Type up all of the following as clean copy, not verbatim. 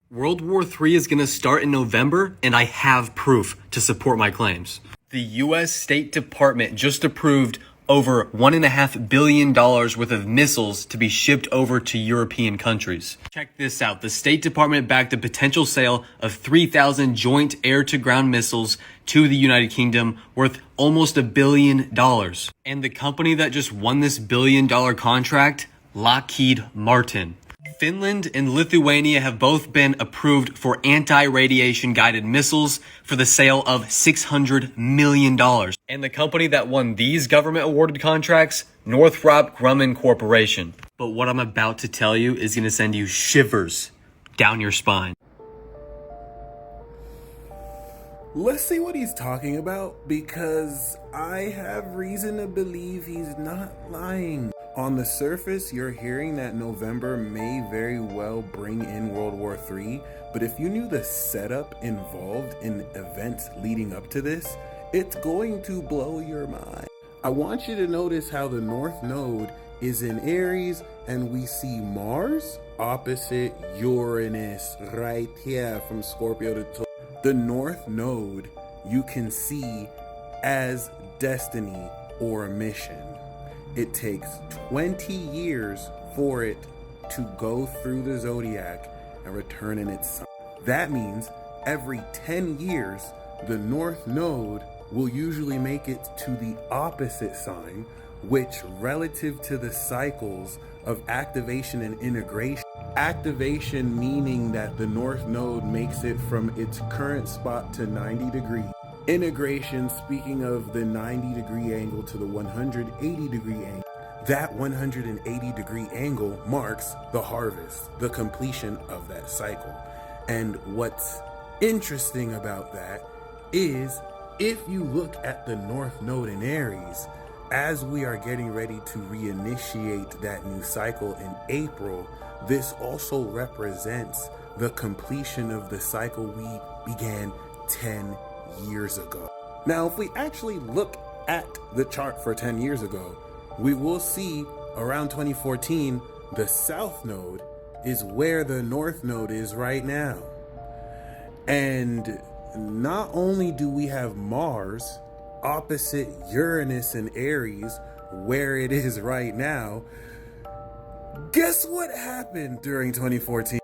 World War III is going to start in November, and I have proof to support my claims. The U.S. State Department just approved over $1.5 billion worth of missiles to be shipped over to European countries. Check this out. The State Department backed a potential sale of 3,000 joint air-to-ground missiles to the United Kingdom worth almost $1 billion. And the company that just won this billion-dollar contract, Lockheed Martin. Finland and Lithuania have both been approved for anti-radiation guided missiles for the sale of $600 million. And the company that won these government awarded contracts, Northrop Grumman Corporation. But what I'm about to tell you is going to send you shivers down your spine. Let's see what he's talking about, because I have reason to believe he's not lying. On the surface, you're hearing that November may very well bring in World War III, but if you knew the setup involved in events leading up to this, it's going to blow your mind. I want you to notice how the North Node is in Aries, and we see Mars opposite Uranus right here from Scorpio to Taurus. The North Node you can see as destiny or a mission. It takes 20 years for it to go through the zodiac and return in its sign. That means every 10 years, the North Node will usually make it to the opposite sign, which relative to the cycles of activation and integration. Activation meaning that the North Node makes it from its current spot to 90 degrees. Integration, speaking of the 90-degree angle to the 180-degree angle. That 180-degree angle marks the harvest, the completion of that cycle. And what's interesting about that is if you look at the North Node in Aries, as we are getting ready to reinitiate that new cycle in April, this also represents the completion of the cycle we began 10 years ago. Now, if we actually look at the chart for 10 years ago, we will see around 2014, the South Node is where the North Node is right now. And not only do we have Mars opposite Uranus and Aries, where it is right now, guess what happened during 2014?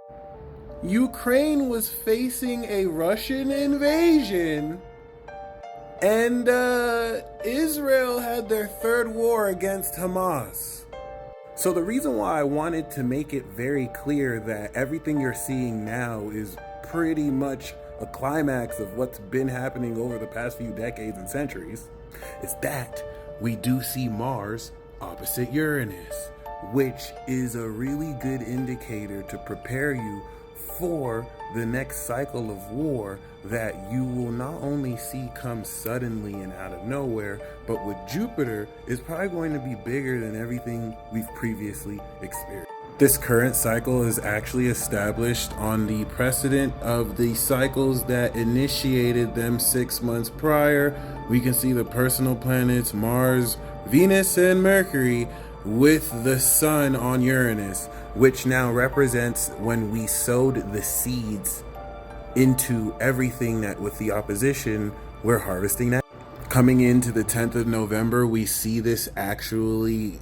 Ukraine was facing a Russian invasion, and Israel had their third war against Hamas. So the reason why I wanted to make it very clear that everything you're seeing now is pretty much a climax of what's been happening over the past few decades and centuries is that we do see Mars opposite Uranus, which is a really good indicator to prepare you for the next cycle of war that you will not only see come suddenly and out of nowhere, but with Jupiter is probably going to be bigger than everything we've previously experienced. This current cycle is actually established on the precedent of the cycles that initiated them 6 months prior. We can see the personal planets Mars, Venus, and Mercury with the sun on Uranus, which now represents when we sowed the seeds into everything that with the opposition we're harvesting now. Coming into the 10th of November, we see this actually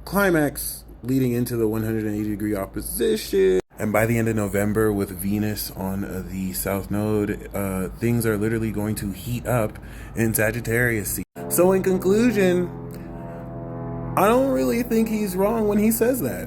climax leading into the 180-degree opposition. And by the end of November, with Venus on the South Node, things are literally going to heat up in Sagittarius. So in conclusion, I don't really think he's wrong when he says that.